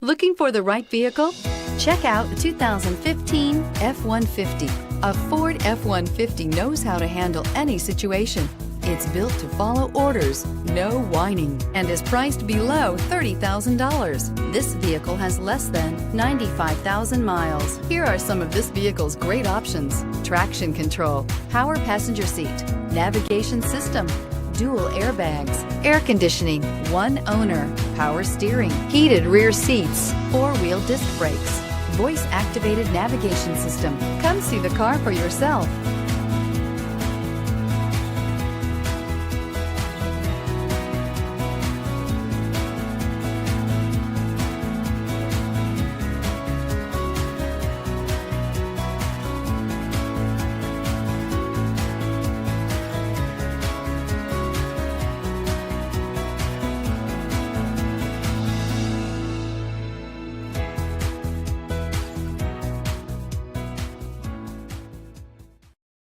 Looking for the right vehicle? Check out the 2015 F-150. A Ford F-150 knows how to handle any situation. It's built to follow orders, no whining, and is priced below $30,000. This vehicle has less than 95,000 miles. Here are some of this vehicle's great options: traction control, power passenger seat, navigation system, dual airbags, air conditioning, one owner, power steering, heated rear seats, four-wheel disc brakes, voice-activated navigation system. Come see the car for yourself.